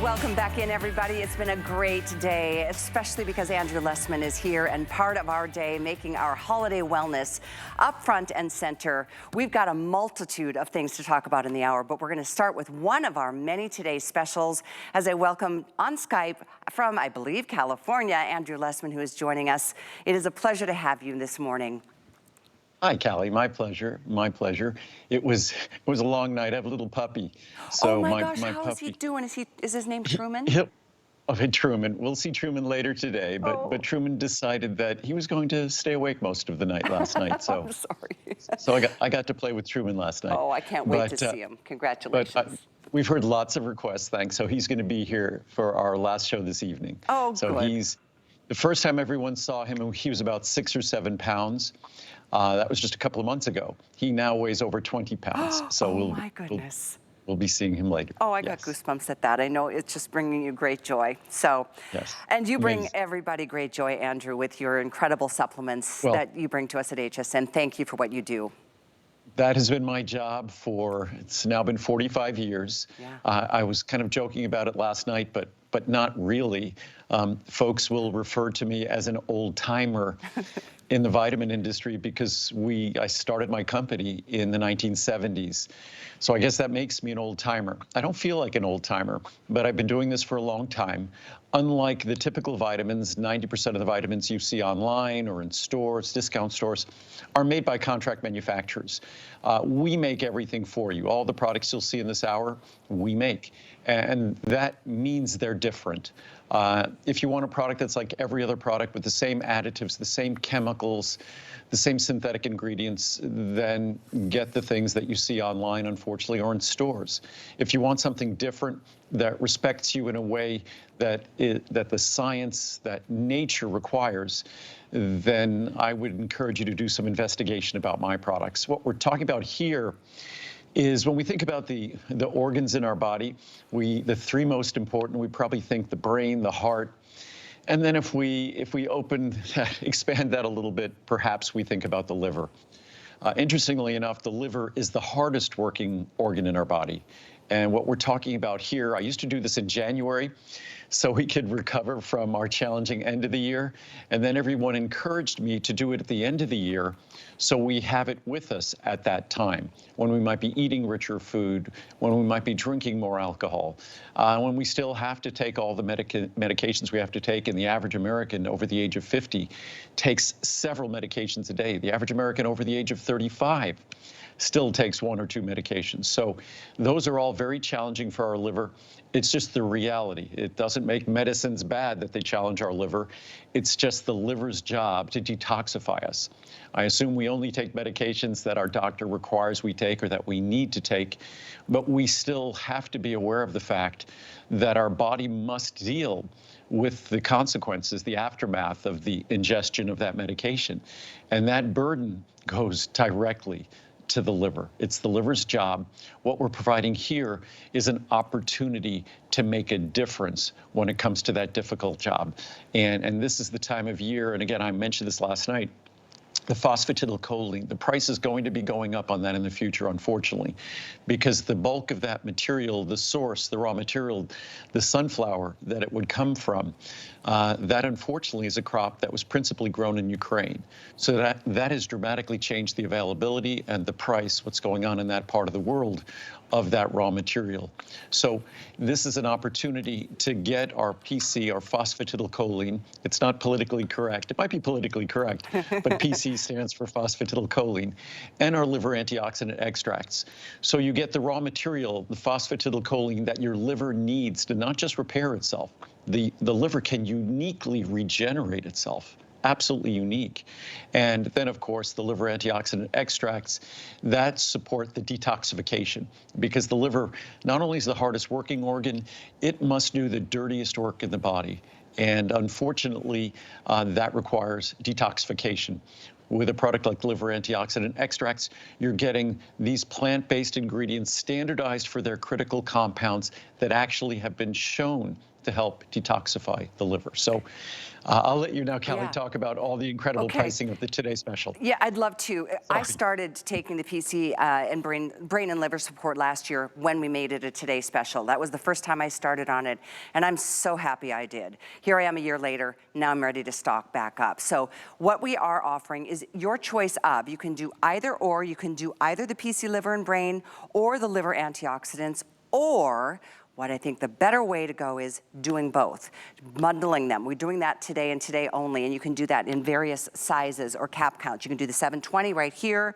Welcome back in, everybody. It's been a great day, especially because Andrew Lessman is here and part of our day, making our holiday wellness up front and center. We've got a multitude of things to talk about in the hour, but we're going to start with one of our many today's specials as I welcome on Skype from, I believe, California, Andrew Lessman, who is joining us. It is a pleasure to have you this morning. Hi, Callie. My pleasure. My pleasure. It was a long night. I have a little puppy. So oh my gosh, my how puppy, is he doing? Is his name Truman? Truman. We'll see Truman later today, but Truman decided that he was going to stay awake most of the night last night. So I'm sorry. so I got to play with Truman last night. Oh, I can't wait to see him. Congratulations. We've heard lots of requests, thanks. So he's going to be here for our last show this evening. Oh, so good. He's the first time everyone saw him, he was about 6 or 7 pounds. That was just a couple of months ago. He now weighs over 20 pounds. So my goodness. We'll be seeing him later. Oh, I got goosebumps at that. I know it's just bringing you great joy. So, yes. And you bring everybody great joy, Andrew, with your incredible supplements that you bring to us at HSN. Thank you for what you do. That has been my job it's now been 45 years. Yeah. I was kind of joking about it last night, but not really. Folks will refer to me as an old timer in the vitamin industry because I started my company in the 1970s. So I guess that makes me an old timer. I don't feel like an old timer, but I've been doing this for a long time. Unlike the typical vitamins, 90% of the vitamins you see online or in stores, discount stores, are made by contract manufacturers. We make everything for you. All the products you'll see in this hour, we make. And that means they're different. If you want a product that's like every other product with the same additives, the same chemicals, the same synthetic ingredients, then get the things that you see online, unfortunately, or in stores. If you want something different that respects you in a way that the science, that nature requires, then I would encourage you to do some investigation about my products. What we're talking about here is when we think about the organs in our body, the three most important, we probably think the brain, the heart, and then if we expand that a little bit, perhaps we think about the liver. Interestingly enough, the liver is the hardest working organ in our body. And what we're talking about here, I used to do this in January so we could recover from our challenging end of the year. And then everyone encouraged me to do it at the end of the year so we have it with us at that time, when we might be eating richer food, when we might be drinking more alcohol, when we still have to take all the medications we have to take. And the average American over the age of 50 takes several medications a day. The average American over the age of 35 still takes 1 or 2 medications. So those are all very challenging for our liver. It's just the reality. It doesn't make medicines bad that they challenge our liver. It's just the liver's job to detoxify us. I assume we only take medications that our doctor requires we take or that we need to take, but we still have to be aware of the fact that our body must deal with the consequences, the aftermath of the ingestion of that medication. And that burden goes directly to the liver. It's the liver's job. What we're providing here is an opportunity to make a difference when it comes to that difficult job. And this is the time of year, and again, I mentioned this last night, the phosphatidylcholine, the price is going to be going up on that in the future, unfortunately, because the bulk of that material, the source, the raw material, the sunflower that it would come from, that unfortunately is a crop that was principally grown in Ukraine. So that has dramatically changed the availability and the price, what's going on in that part of the world, of that raw material. So this is an opportunity to get our PC, our phosphatidylcholine. It's not politically correct. It might be politically correct, but PC stands for phosphatidylcholine, and our liver antioxidant extracts. So you get the raw material, the phosphatidylcholine that your liver needs to not just repair itself. The liver can uniquely regenerate itself. Absolutely unique. And then, of course, the liver antioxidant extracts that support the detoxification, because the liver not only is the hardest working organ, it must do the dirtiest work in the body. And unfortunately, that requires detoxification. With a product like liver antioxidant extracts, you're getting these plant-based ingredients standardized for their critical compounds that actually have been shown to help detoxify the liver. So I'll let you now, Kelly, talk about all the incredible pricing of the Today Special. Yeah, I'd love to. I Sorry. started taking the PC and brain and liver support last year when we made it a Today Special. That was the first time I started on it, and I'm so happy I did. Here I am a year later, now I'm ready to stock back up. So what we are offering is your choice of, you can do either or, you can do either the PC liver and brain or the liver antioxidants, or what I think the better way to go is doing both, bundling them. We're doing that today and today only, and you can do that in various sizes or cap counts. You can do the 720 right here,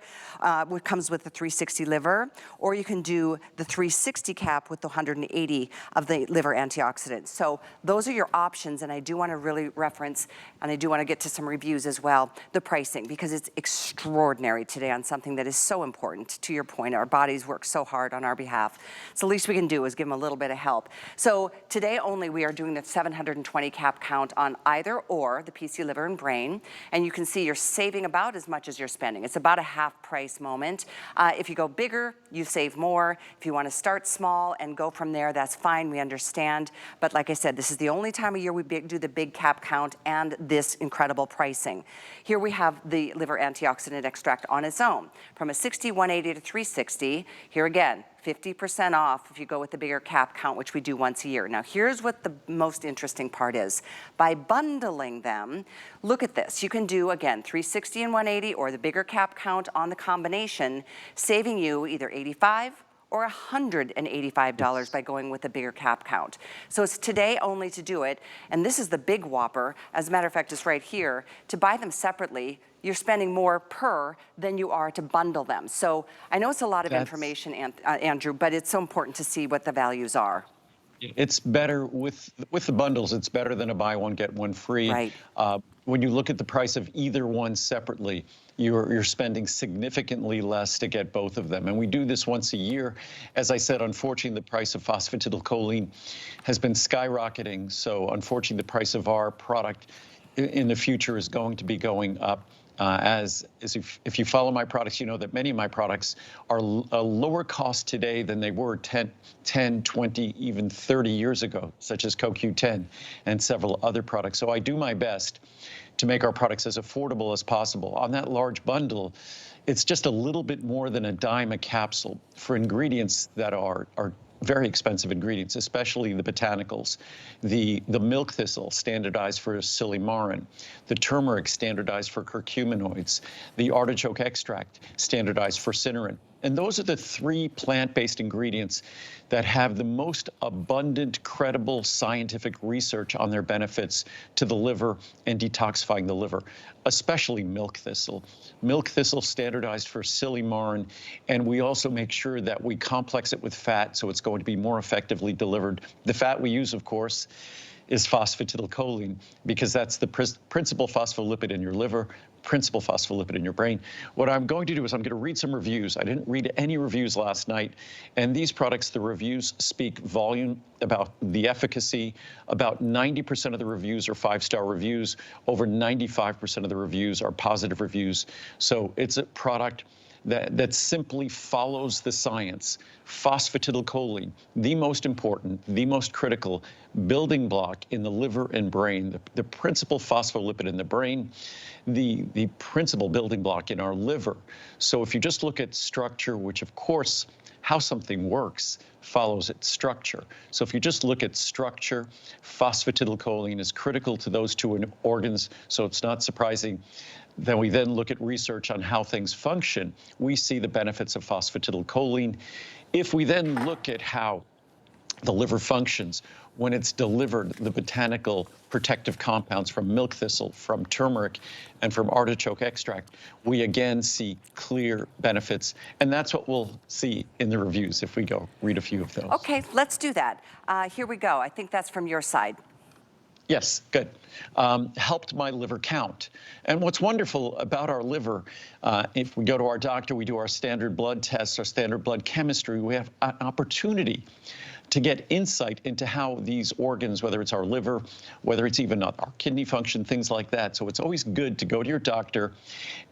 which comes with the 360 liver, or you can do the 360 cap with the 180 of the liver antioxidants. So those are your options, and I do want to really reference, and I do want to get to some reviews as well, the pricing, because it's extraordinary today on something that is so important. To your point, our bodies work so hard on our behalf. So the least we can do is give them a little bit of help. So today only we are doing the 720 cap count on either or, the PC liver and brain, and you can see you're saving about as much as you're spending. It's about a half price moment. If you go bigger, you save more. If you want to start small and go from there, that's fine, we understand. But like I said, this is the only time of year we do the big cap count and this incredible pricing. Here we have the liver antioxidant extract on its own, from a 60, 180 to 360. Here again, 50% off if you go with the bigger cap count, which we do once a year. Now, here's what the most interesting part is. By bundling them, look at this. You can do, again, 360 and 180 or the bigger cap count on the combination, saving you either $85 or $185 by going with the bigger cap count. So it's today only to do it, and this is the big whopper. As a matter of fact, it's right here. To buy them separately, you're spending more per than you are to bundle them. So I know it's a lot of information, Andrew, but it's so important to see what the values are. It's better with the bundles. It's better than a buy one, get one free. Right. When you look at the price of either one separately, you're spending significantly less to get both of them. And we do this once a year. As I said, unfortunately, the price of phosphatidylcholine has been skyrocketing. So unfortunately, the price of our product in the future is going to be going up. If you follow my products, you know that many of my products are a lower cost today than they were 10, 20, even 30 years ago, such as CoQ10 and several other products. So I do my best to make our products as affordable as possible. On that large bundle, it's just a little bit more than a dime a capsule for ingredients that are very expensive ingredients, especially the botanicals. The milk thistle, standardized for silymarin. The turmeric, standardized for curcuminoids. The artichoke extract, standardized for cynarin. And those are the three plant-based ingredients that have the most abundant, credible scientific research on their benefits to the liver and detoxifying the liver, especially milk thistle. Milk thistle standardized for silymarin, and we also make sure that we complex it with fat so it's going to be more effectively delivered. The fat we use, of course, is phosphatidylcholine, because that's the principal phospholipid in your liver, principal phospholipid in your brain. What I'm going to do is I'm going to read some reviews. I didn't read any reviews last night. And these products, the reviews speak volume about the efficacy. About 90% of the reviews are 5-star reviews. Over 95% of the reviews are positive reviews. So it's a product that simply follows the science. Phosphatidylcholine, the most important, the most critical building block in the liver and brain, the principal phospholipid in the brain, the principal building block in our liver. So if you just look at structure, which of course, how something works follows its structure. So if you just look at structure, phosphatidylcholine is critical to those two organs, so it's not surprising. Then we then look at research on how things function. We see the benefits of phosphatidylcholine. If we then look at how the liver functions when it's delivered, the botanical protective compounds from milk thistle, from turmeric, and from artichoke extract, we again see clear benefits. And that's what we'll see in the reviews if we go read a few of those. Okay, let's do that. Here we go. I think that's from your side. Yes, good. Helped my liver count. And what's wonderful about our liver, if we go to our doctor, we do our standard blood tests, our standard blood chemistry, we have an opportunity to get insight into how these organs, whether it's our liver, whether it's even our kidney function, things like that. So it's always good to go to your doctor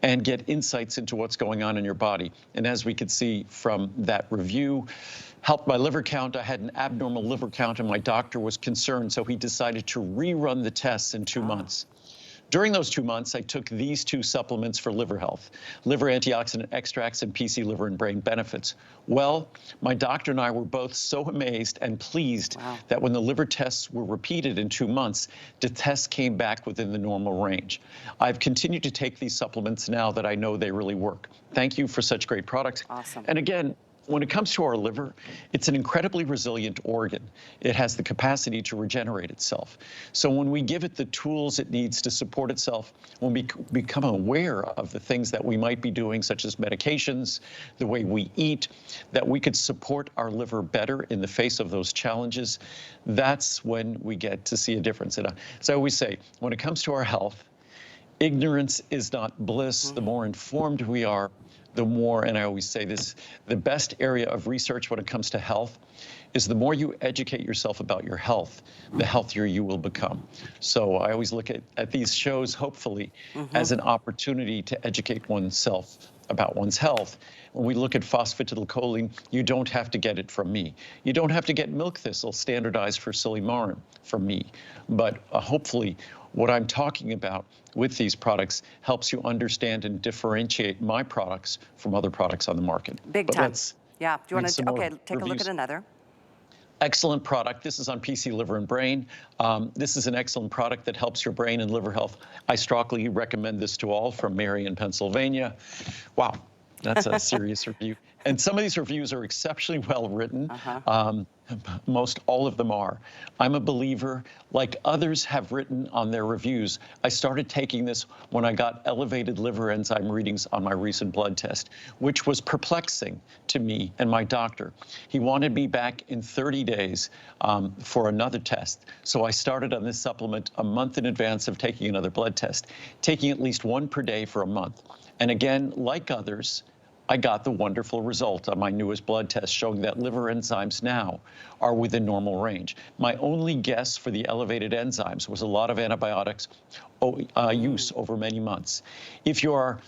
and get insights into what's going on in your body. And as we could see from that review, helped my liver count. I had an abnormal liver count and my doctor was concerned, so he decided to rerun the tests in 2 months. During those 2 months, I took these 2 supplements for liver health, liver antioxidant extracts and PC liver and brain benefits. Well, my doctor and I were both so amazed and pleased that when the liver tests were repeated in 2 months, the tests came back within the normal range. I've continued to take these supplements now that I know they really work. Thank you for such great products. Awesome. And again, when it comes to our liver, it's an incredibly resilient organ. It has the capacity to regenerate itself. So when we give it the tools it needs to support itself, when we become aware of the things that we might be doing, such as medications, the way we eat, that we could support our liver better in the face of those challenges, that's when we get to see a difference. And as I always say, when it comes to our health, ignorance is not bliss. The more informed we are, the more, and I always say this, the best area of research when it comes to health is the more you educate yourself about your health, the healthier you will become. So I always look at these shows, hopefully, as an opportunity to educate oneself about one's health. When we look at phosphatidylcholine, you don't have to get it from me. You don't have to get milk thistle standardized for silymarin from me. But hopefully, what I'm talking about with these products helps you understand and differentiate my products from other products on the market. Big time. Yeah. Do you want to, okay, take a look at reviews. another. Excellent product. This is on PC liver and brain. This is an excellent product that helps your brain and liver health. I strongly recommend this to all from Mary in Pennsylvania. Wow, that's a serious review. And some of these reviews are exceptionally well written. Most all of them are. I'm a believer, like others have written on their reviews. I started taking this when I got elevated liver enzyme readings on my recent blood test, which was perplexing to me and my doctor. He wanted me back in 30 days for another test. So I started on this supplement a month in advance of taking another blood test, taking at least one per day for a month. And again, like others, I got the wonderful result on my newest blood test showing that liver enzymes now are within normal range. My only guess for the elevated enzymes was a lot of antibiotics use over many months. If you're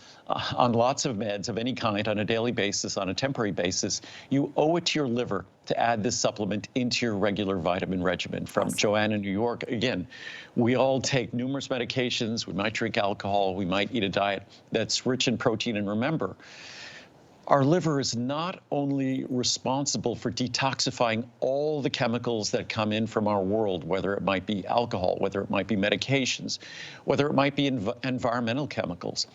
on lots of meds of any kind on a daily basis, on a temporary basis, you owe it to your liver to add this supplement into your regular vitamin regimen. From Joanna, New York, again, we all take numerous medications. We might drink alcohol. We might eat a diet that's rich in protein. And remember, our liver is not only responsible for detoxifying all the chemicals that come in from our world, whether it might be alcohol, whether it might be medications, whether it might be environmental chemicals.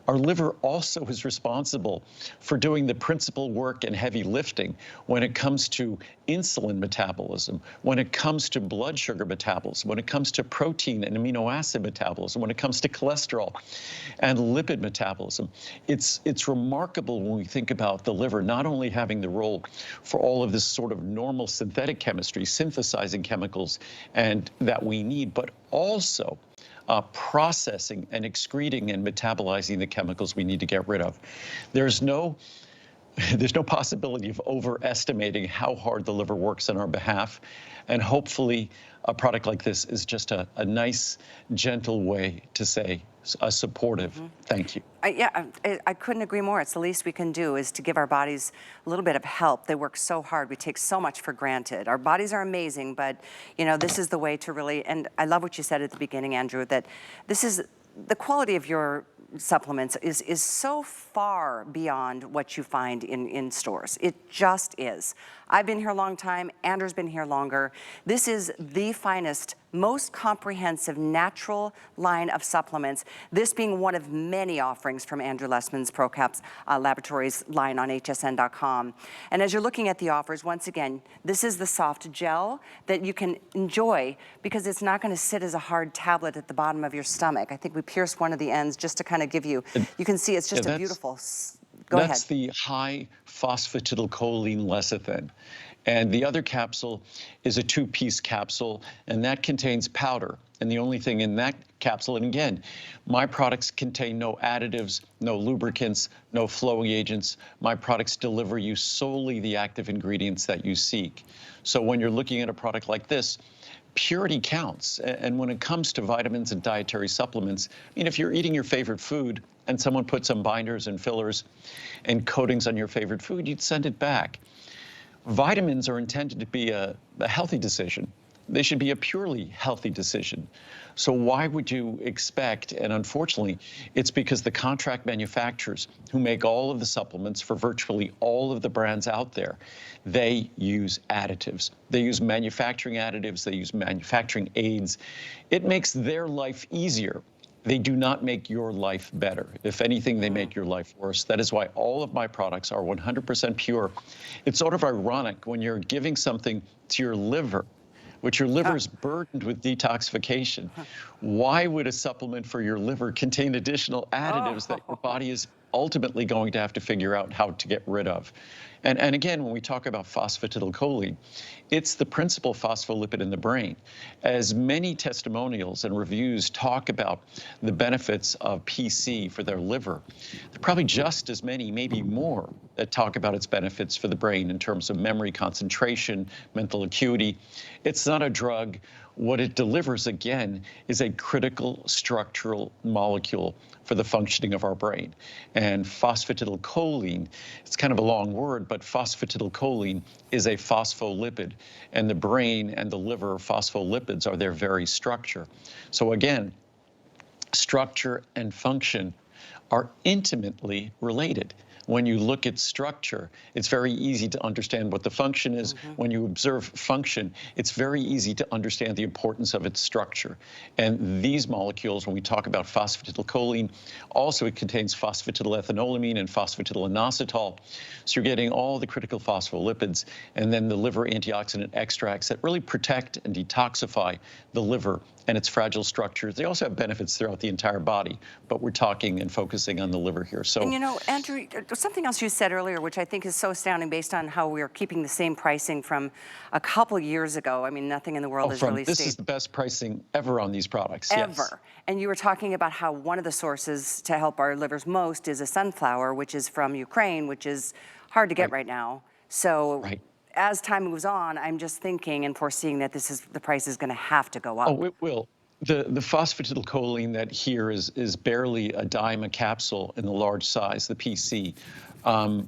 Our liver also is responsible for doing the principal work and heavy lifting when it comes to insulin metabolism, when it comes to blood sugar metabolism, when it comes to protein and amino acid metabolism, when it comes to cholesterol and lipid metabolism. It's remarkable when we think about the liver not only having the role for all of this sort of normal synthetic chemistry, synthesizing chemicals and that we need, but also processing and excreting and metabolizing the chemicals we need to get rid of. There's no possibility of overestimating how hard the liver works on our behalf. And hopefully a product like this is just a nice, gentle way to say a supportive thank you. I couldn't agree more. It's the least we can do is to give our bodies a little bit of help. They work so hard. We take so much for granted. Our bodies are amazing, but you know, this is the way to really, and I love what you said at the beginning, Andrew, that this is the quality of your supplements is so far beyond what you find in stores. It just is. I've been here a long time. Andrew's been here longer. This is the finest, most comprehensive natural line of supplements. This being one of many offerings from Andrew Lessman's ProCaps Laboratories line on hsn.com. And as you're looking at the offers, once again, this is the soft gel that you can enjoy because it's not going to sit as a hard tablet at the bottom of your stomach. I think we pierced one of the ends just to kind of give you, you can see it's just a beautiful, go ahead. That's the high phosphatidylcholine lecithin. And the other capsule is a 2-piece capsule, and that contains powder. And the only thing in that capsule, and again, my products contain no additives, no lubricants, no flowing agents. My products deliver you solely the active ingredients that you seek. So when you're looking at a product like this, purity counts. And when it comes to vitamins and dietary supplements, I mean, if you're eating your favorite food and someone put some binders and fillers and coatings on your favorite food, you'd send it back. Vitamins are intended to be a healthy decision. They should be a purely healthy decision. So why would you expect, and unfortunately, it's because the contract manufacturers who make all of the supplements for virtually all of the brands out there, they use additives. They use manufacturing additives, they use manufacturing aids. It makes their life easier. They do not make your life better. If anything, they make your life worse. That is why all of my products are 100% pure. It's sort of ironic when you're giving something to your liver, which your liver is burdened with detoxification. Why would a supplement for your liver contain additional additives that your body is ultimately going to have to figure out how to get rid of? And again, when we talk about phosphatidylcholine, it's the principal phospholipid in the brain. As many testimonials and reviews talk about the benefits of PC for their liver, there are probably just as many, maybe more, that talk about its benefits for the brain in terms of memory, concentration, mental acuity. It's not a drug. What it delivers, again, is a critical structural molecule for the functioning of our brain. And phosphatidylcholine, it's kind of a long word, but phosphatidylcholine is a phospholipid. And the brain and the liver phospholipids are their very structure. So again, structure and function are intimately related. When you look at structure, it's very easy to understand what the function is. When you observe function, it's very easy to understand the importance of its structure. And these molecules, when we talk about phosphatidylcholine, also it contains phosphatidylethanolamin and phosphatidylinositol. So you're getting all the critical phospholipids, and then the liver antioxidant extracts that really protect and detoxify the liver and its fragile structures. They also have benefits throughout the entire body, but we're talking and focusing on the liver here. So, and you know, Andrew, something else you said earlier, which I think is so astounding based on how we're keeping the same pricing from a couple years ago. I mean, nothing in the world has really this stayed. is the best pricing ever on these products. Ever. Yes. And you were talking about how one of the sources to help our livers most is a sunflower, which is from Ukraine, which is hard to get right now. So as time moves on, I'm just thinking and foreseeing that the price is going to have to go up. Oh, it will. The phosphatidylcholine that here is barely a dime a capsule in the large size, the PC.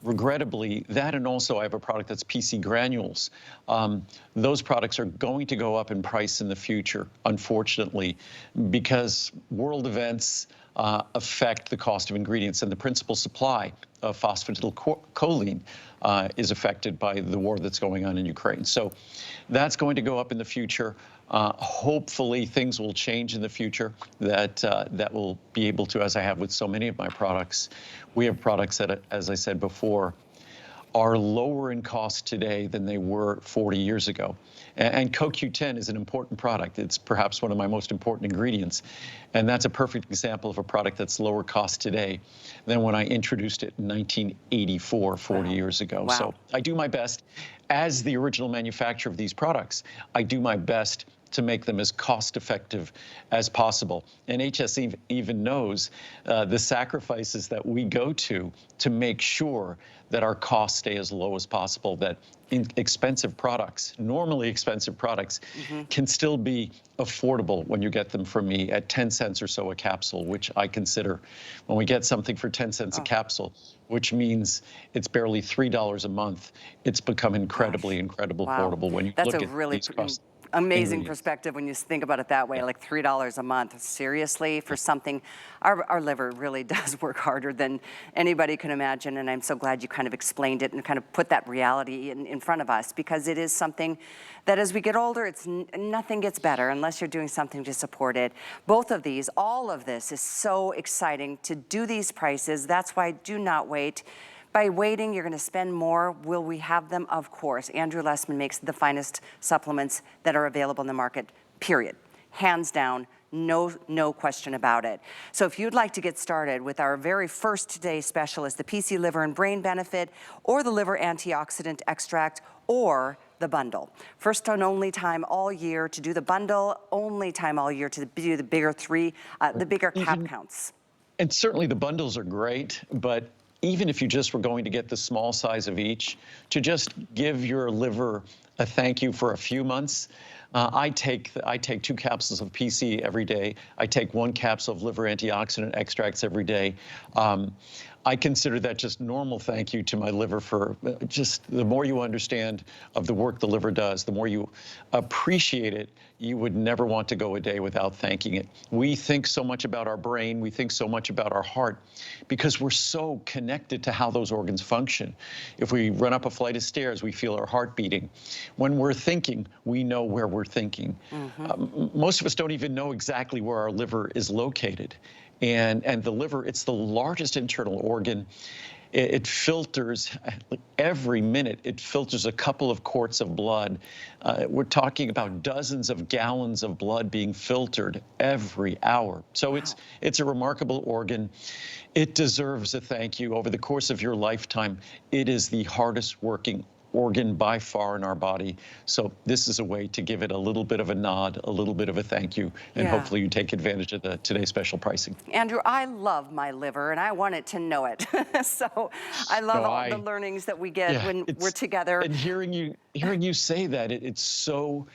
Regrettably, that, and also I have a product that's PC granules. Those products are going to go up in price in the future, unfortunately, because world events affect the cost of ingredients, and the principal supply of phosphatidylcholine is affected by the war that's going on in Ukraine. So that's going to go up in the future. Hopefully things will change in the future that will be able to, as I have with so many of my products. We have products that, as I said before, are lower in cost today than they were 40 years ago. And CoQ10 is an important product. It's perhaps one of my most important ingredients. And that's a perfect example of a product that's lower cost today than when I introduced it in 1984, 40 years ago. So I do my best. As the original manufacturer of these products, I do my best to make them as cost-effective as possible. And HSN even knows the sacrifices that we go to make sure that our costs stay as low as possible, that expensive products, normally expensive products, can still be affordable when you get them from me at 10 cents or so a capsule, which I consider, when we get something for 10 cents a capsule, which means it's barely $3 a month, it's become incredibly affordable when you look at these costs. Amazing perspective when you think about it that way, like $3 a month. Seriously, for something, our liver really does work harder than anybody can imagine, and I'm so glad you kind of explained it and kind of put that reality in front of us, because it is something that as we get older, nothing gets better unless you're doing something to support it. Both of these, all of this is so exciting to do these prices. That's why do not wait. By waiting, you're going to spend more. Will we have them? Of course. Andrew Lessman makes the finest supplements that are available in the market, period. Hands down, no question about it. So if you'd like to get started with our very first today special is the PC Liver and Brain Benefit, or the Liver Antioxidant Extract, or the bundle. First and only time all year to do the bundle, only time all year to do the bigger the bigger cap counts. And certainly the bundles are great, but even if you just were going to get the small size of each, to just give your liver a thank you for a few months. I take 2 capsules of PC every day. I take 1 capsule of liver antioxidant extracts every day. I consider that just normal thank you to my liver for just the more you understand of the work the liver does, the more you appreciate it, you would never want to go a day without thanking it. We think so much about our brain, we think so much about our heart because we're so connected to how those organs function. If we run up a flight of stairs, we feel our heart beating. When we're thinking, we know where we're thinking. Most of us don't even know exactly where our liver is located. And the liver, it's the largest internal organ. It filters every minute. It filters a couple of quarts of blood. We're talking about dozens of gallons of blood being filtered every hour. So wow. It's a remarkable organ. It deserves a thank you over the course of your lifetime. It is the hardest working organ by far in our body. So this is a way to give it a little bit of a nod, a little bit of a thank you, and hopefully you take advantage of the today's special pricing. Andrew, I love my liver and I want it to know it. So I love all the learnings that we get when we're together. And hearing you say that, it's so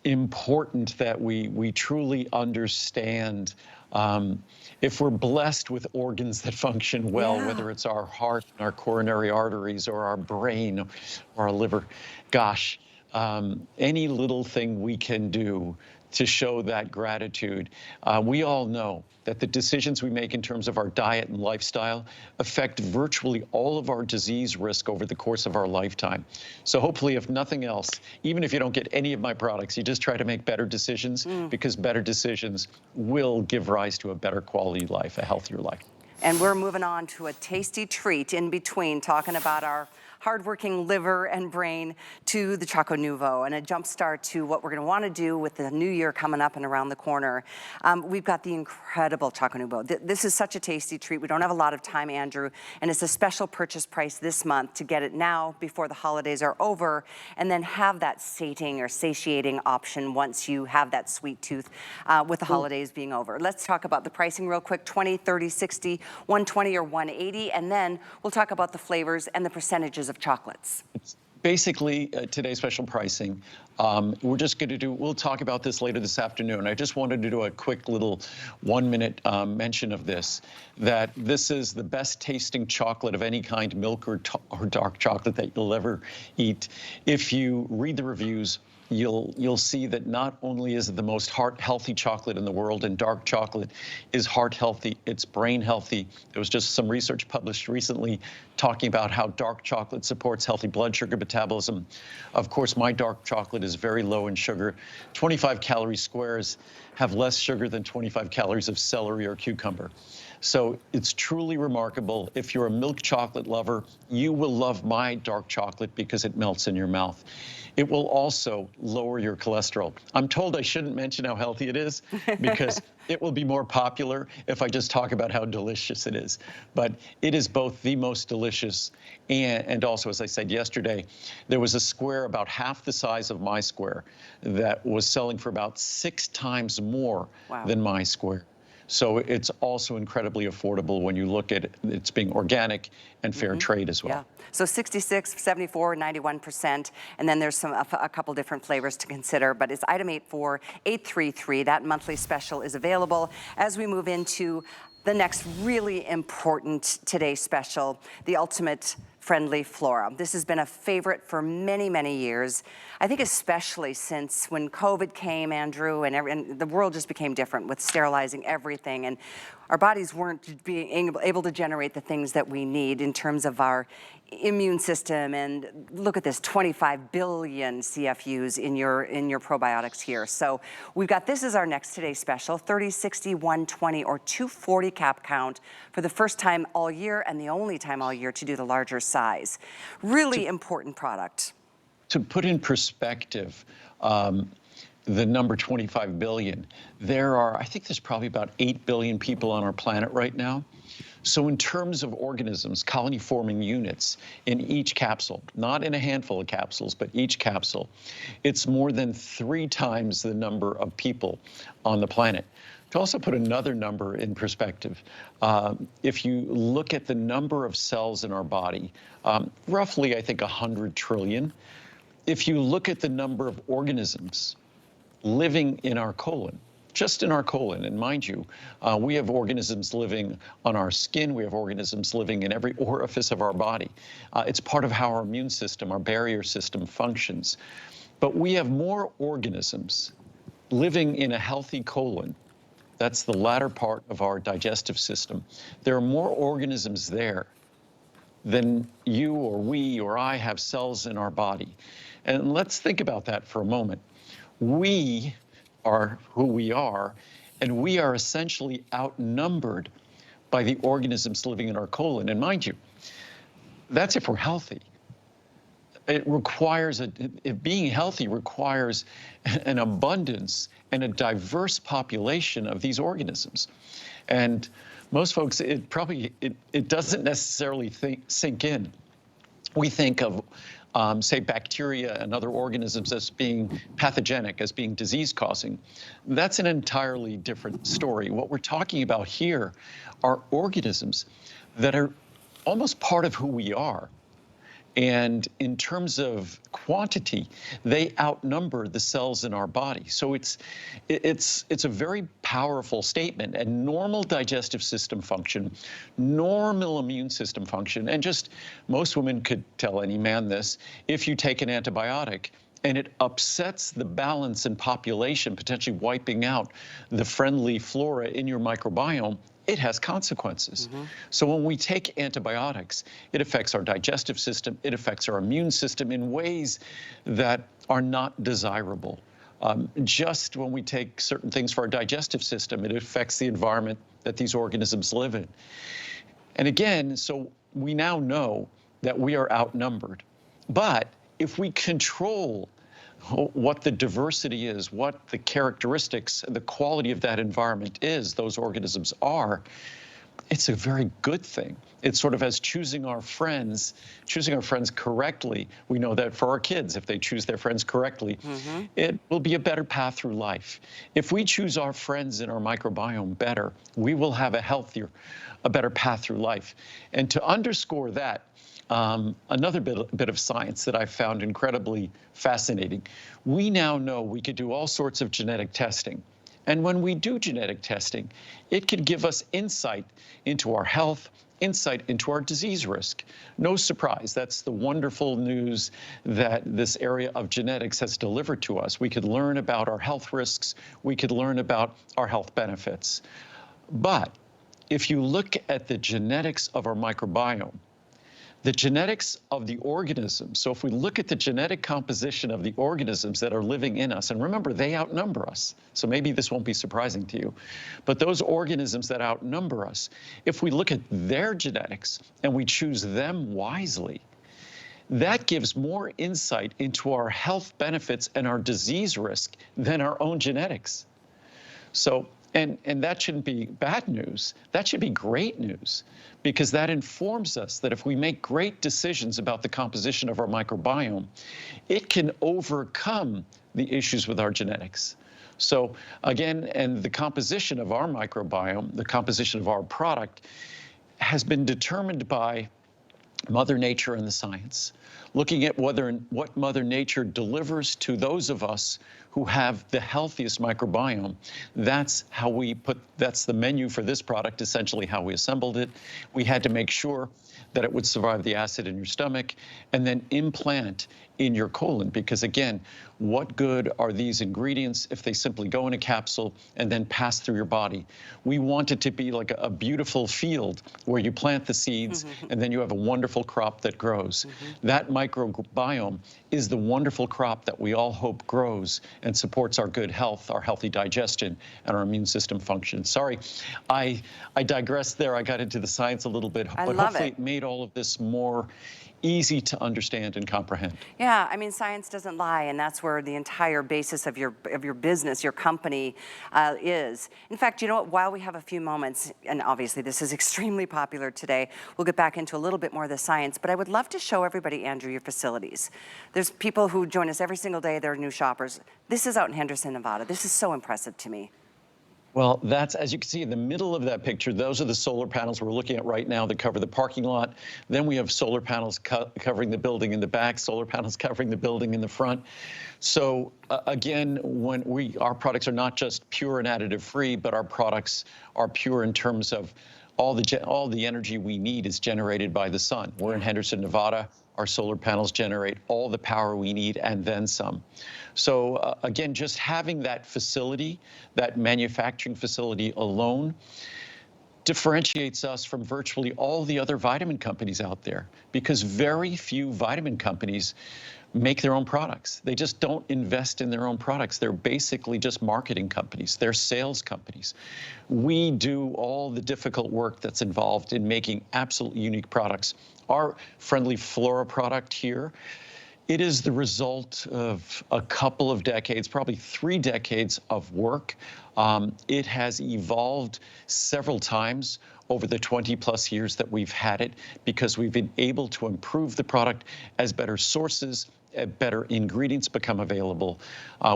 important that we truly understand if we're blessed with organs that function well, whether it's our heart, our coronary arteries, or our brain, or our liver, gosh, any little thing we can do to show that gratitude. We all know that the decisions we make in terms of our diet and lifestyle affect virtually all of our disease risk over the course of our lifetime. So hopefully, if nothing else, even if you don't get any of my products, you just try to make better decisions because better decisions will give rise to a better quality life, a healthier life. And we're moving on to a tasty treat in between, talking about our hardworking liver and brain to the Choco Nouveau and a jump start to what we're going to want to do with the new year coming up and around the corner. We've got the incredible Choco Nouveau. This is such a tasty treat. We don't have a lot of time, Andrew, and it's a special purchase price this month to get it now before the holidays are over and then have that satiating option once you have that sweet tooth with the holidays being over. Let's talk about the pricing real quick, 20, 30, 60, 120 or 180, and then we'll talk about the flavors and the percentages of chocolates. It's basically today's special pricing. We'll talk about this later this afternoon. I just wanted to do a quick little 1-minute mention of this, that this is the best tasting chocolate of any kind, milk or dark chocolate that you'll ever eat. If you read the reviews, you'll see that not only is it the most heart-healthy chocolate in the world, and dark chocolate is heart-healthy, it's brain-healthy. There was just some research published recently talking about how dark chocolate supports healthy blood sugar metabolism. Of course, my dark chocolate is very low in sugar. 25 calorie squares have less sugar than 25 calories of celery or cucumber. So it's truly remarkable. If you're a milk chocolate lover, you will love my dark chocolate because it melts in your mouth. It will also lower your cholesterol. I'm told I shouldn't mention how healthy it is because it will be more popular if I just talk about how delicious it is. But it is both the most delicious and also, as I said yesterday, there was a square about half the size of my square that was selling for about 6 times more than my square. So it's also incredibly affordable when you look at it's being organic and fair trade as well. Yeah. So 66, 74, 91%, and then there's a couple different flavors to consider, but it's item 84833. That monthly special is available as we move into the next really important today special, the Ultimate Friendly Flora. This has been a favorite for many, many years. I think especially since when COVID came, Andrew, and the world just became different with sterilizing everything, and our bodies weren't being able to generate the things that we need in terms of our immune system. And look at this, 25 billion CFUs in your probiotics here. So we've got, this is our next today special, 30, 60, 120, or 240 cap count for the first time all year and the only time all year to do the larger size. Really important product. To put in perspective, the number 25 billion, I think there's probably about 8 billion people on our planet right now. So in terms of organisms, colony-forming units in each capsule, not in a handful of capsules, but each capsule, it's more than 3 times the number of people on the planet. To also put another number in perspective, if you look at the number of cells in our body, roughly, I think, 100 trillion. If you look at the number of organisms living in our colon, just in our colon, and mind you, we have organisms living on our skin, we have organisms living in every orifice of our body. It's part of how our immune system, our barrier system functions. But we have more organisms living in a healthy colon. That's the latter part of our digestive system. There are more organisms there than you or we or I have cells in our body. And let's think about that for a moment. We are who we are, and we are essentially outnumbered by the organisms living in our colon. And mind you, that's if we're healthy. It requires, being healthy requires an abundance and a diverse population of these organisms. And most folks, it doesn't necessarily sink in. We think of, say, bacteria and other organisms as being pathogenic, as being disease-causing. That's an entirely different story. What we're talking about here are organisms that are almost part of who we are. And in terms of quantity, they outnumber the cells in our body. So it's a very powerful statement. And normal digestive system function, normal immune system function, and just most women could tell any man this, if you take an antibiotic and it upsets the balance in population, potentially wiping out the friendly flora in your microbiome, it has consequences. So when we take antibiotics, it affects our digestive system, it affects our immune system in ways that are not desirable. Just when we take certain things for our digestive system, it affects the environment that these organisms live in. And again, so we now know that we are outnumbered. But if we control what the diversity is, what the characteristics, the quality of that environment is, those organisms are, it's a very good thing. It's sort of as choosing our friends correctly. We know that for our kids, if they choose their friends correctly, it will be a better path through life. If we choose our friends in our microbiome better, we will have a better path through life. And to underscore that, another bit of science that I found incredibly fascinating. We now know we could do all sorts of genetic testing. And when we do genetic testing, it could give us insight into our health, insight into our disease risk. No surprise, that's the wonderful news that this area of genetics has delivered to us. We could learn about our health risks, we could learn about our health benefits. But if you look at the genetics of our microbiome, the genetics of the organisms, so if we look at the genetic composition of the organisms that are living in us, and remember, they outnumber us, so maybe this won't be surprising to you, but those organisms that outnumber us, if we look at their genetics and we choose them wisely, that gives more insight into our health benefits and our disease risk than our own genetics. So, and that shouldn't be bad news. That should be great news, because that informs us that if we make great decisions about the composition of our microbiome, it can overcome the issues with our genetics. So again, and the composition of our microbiome, the composition of our product, has been determined by Mother Nature and the science, looking at what Mother Nature delivers to those of us who have the healthiest microbiome. That's the menu for this product, essentially how we assembled it. We had to make sure that it would survive the acid in your stomach and then implant in your colon, because again, what good are these ingredients if they simply go in a capsule and then pass through your body? We want it to be like a beautiful field where you plant the seeds and then you have a wonderful crop that grows. That microbiome is the wonderful crop that we all hope grows and supports our good health, our healthy digestion, and our immune system function. Sorry, I digressed there. I got into the science a little bit, but hopefully it made all of this more easy to understand and comprehend. Yeah, I mean, science doesn't lie, and that's where the entire basis of your business, your company, is. In fact, you know what? While we have a few moments, and obviously this is extremely popular today, we'll get back into a little bit more of the science. But I would love to show everybody, Andrew, your facilities. There's people who join us every single day. They're new shoppers. This is out in Henderson, Nevada. This is so impressive to me. Well, that's, as you can see in the middle of that picture, those are the solar panels we're looking at right now that cover the parking lot. Then we have solar panels covering the building in the back, solar panels covering the building in the front. So again, when our products are not just pure and additive free, but our products are pure in terms of all the energy we need is generated by the sun. We're in Henderson, Nevada. Our solar panels generate all the power we need and then some. So again, just having that facility, that manufacturing facility alone, differentiates us from virtually all the other vitamin companies out there, because very few vitamin companies make their own products. They just don't invest in their own products. They're basically just marketing companies. They're sales companies. We do all the difficult work that's involved in making absolutely unique products. Our Friendly Flora product here, it is the result of a couple of decades, probably 3 decades of work. It has evolved several times over the 20+ years that we've had it, because we've been able to improve the product as better sources, better ingredients become available.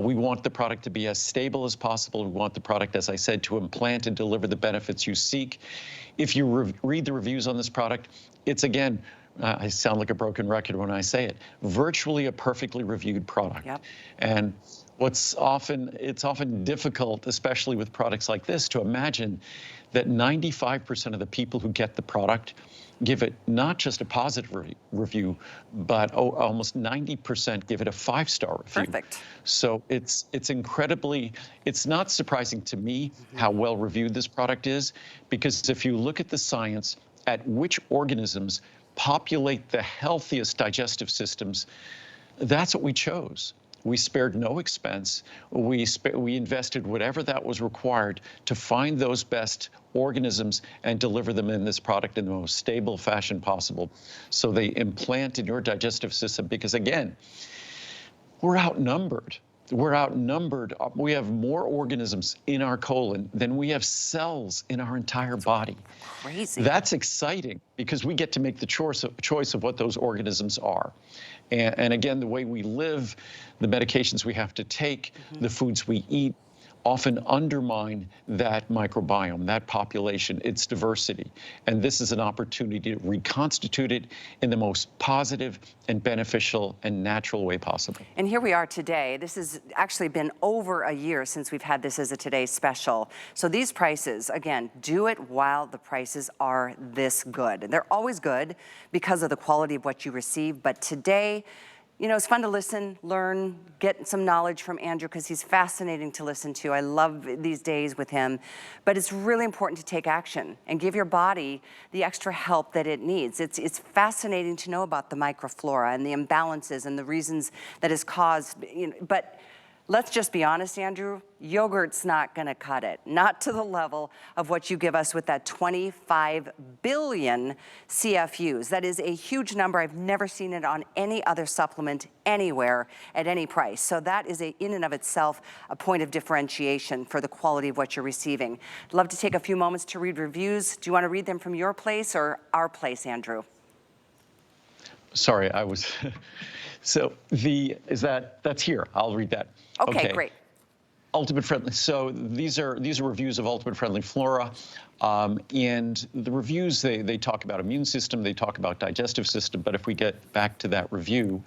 We want the product to be as stable as possible. We want the product, as I said, to implant and deliver the benefits you seek. If you read the reviews on this product, it's, again, I sound like a broken record when I say it, virtually a perfectly reviewed product. Yep. And it's often difficult, especially with products like this, to imagine that 95% of the people who get the product give it not just a positive review, but almost 90% give it a 5-star review. Perfect. So it's not surprising to me how well reviewed this product is, because if you look at the science at which organisms populate the healthiest digestive systems, that's what we chose. We spared no expense. We invested whatever that was required to find those best organisms and deliver them in this product in the most stable fashion possible, so they implant in your digestive system. Because again, we're outnumbered. We're outnumbered. We have more organisms in our colon than we have cells in our entire body. Crazy. That's exciting, because we get to make the choice of what those organisms are. And again, the way we live, the medications we have to take, the foods we eat, often undermine that microbiome, that population, its diversity. And this is an opportunity to reconstitute it in the most positive and beneficial and natural way possible. And here we are today. This has actually been over a year since we've had this as a Today Special. So these prices, again, do it while the prices are this good. They're always good because of the quality of what you receive, but today, you know, it's fun to listen, learn, get some knowledge from Andrew, because he's fascinating to listen to. I love these days with him. But it's really important to take action and give your body the extra help that it needs. It's fascinating to know about the microflora and the imbalances and the reasons that is caused. You know, but let's just be honest, Andrew, yogurt's not gonna cut it. Not to the level of what you give us with that 25 billion CFUs. That is a huge number. I've never seen it on any other supplement anywhere at any price. So that is in and of itself a point of differentiation for the quality of what you're receiving. I'd love to take a few moments to read reviews. Do you wanna read them from your place or our place, Andrew? Sorry, I was, so that's here. I'll read that. Okay, great. Ultimate Friendly. So these are reviews of Ultimate Friendly Flora. And the reviews, they talk about immune system, they talk about digestive system, but if we get back to that review,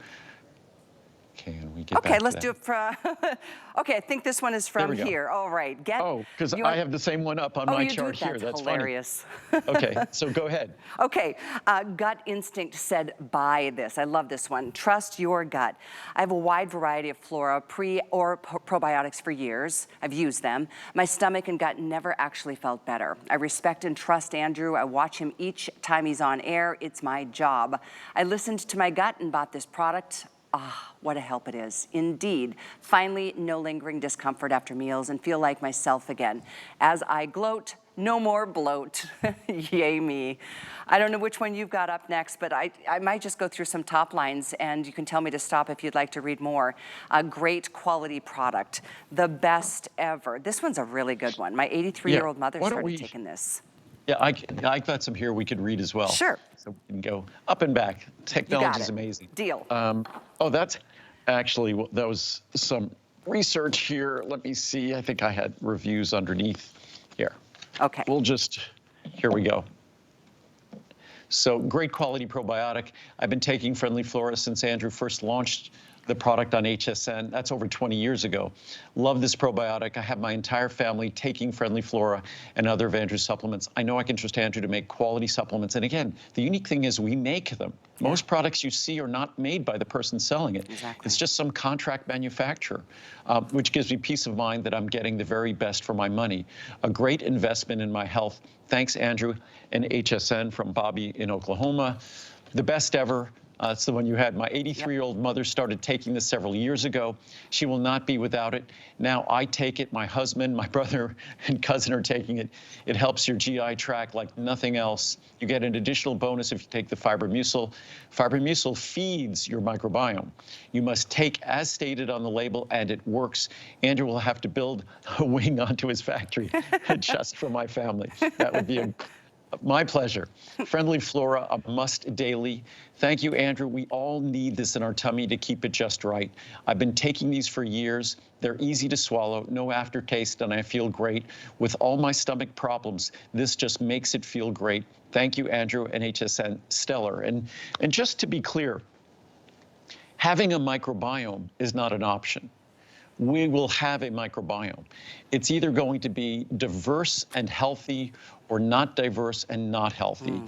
can we get back to that? Okay, let's do it from, okay, I think this one is from here. All right. Because I have the same one up on my chart here. That's hilarious. Okay, so go ahead. Okay, Gut Instinct said, buy this. I love this one. Trust your gut. I have a wide variety of flora, pre or probiotics for years. I've used them. My stomach and gut never actually felt better. I respect and trust Andrew. I watch him each time he's on air. It's my job. I listened to my gut and bought this product. Ah, what a help it is. Indeed. Finally, no lingering discomfort after meals and feel like myself again. As I gloat, No more bloat. Yay me. I don't know which one you've got up next, but I might just go through some top lines and you can tell me to stop if you'd like to read more. A great quality product, the best ever. This one's a really good one. My 83-year-old mother Why don't started we? taking this. Yeah, I got some here we could read as well. Sure. So we can go up and back. You got Technology is it. amazing. Deal. Oh, that's actually, that was some research here. Let me see. I think I had reviews underneath here. Okay. Here we go. So great quality probiotic. I've been taking Friendly Flora since Andrew first launched the product on HSN. That's over 20 years ago. Love this probiotic. I have my entire family taking Friendly Flora and other of Andrew's supplements. I know I can trust Andrew to make quality supplements. And again, the unique thing is we make them. Most products you see are not made by the person selling it. Exactly. It's just some contract manufacturer, which gives me peace of mind that I'm getting the very best for my money. A great investment in my health. Thanks, Andrew and HSN from Bobby in Oklahoma. The best ever. It's the one you had. My 83-year-old mother started taking this several years ago. She will not be without it. Now I take it. My husband, my brother, and cousin are taking it. It helps your GI tract like nothing else. You get an additional bonus if you take the Fibromucil. Fibromucil feeds your microbiome. You must take as stated on the label, and it works. Andrew will have to build a wing onto his factory just for my family. That would be my pleasure. Friendly Flora, a must daily. Thank you, Andrew. We all need this in our tummy to keep it just right. I've been taking these for years. They're easy to swallow, no aftertaste, and I feel great. With all my stomach problems, this just makes it feel great. Thank you, Andrew and HSN. Stellar. And just to be clear, having a microbiome is not an option. We will have a microbiome. It's either going to be diverse and healthy or not diverse and not healthy.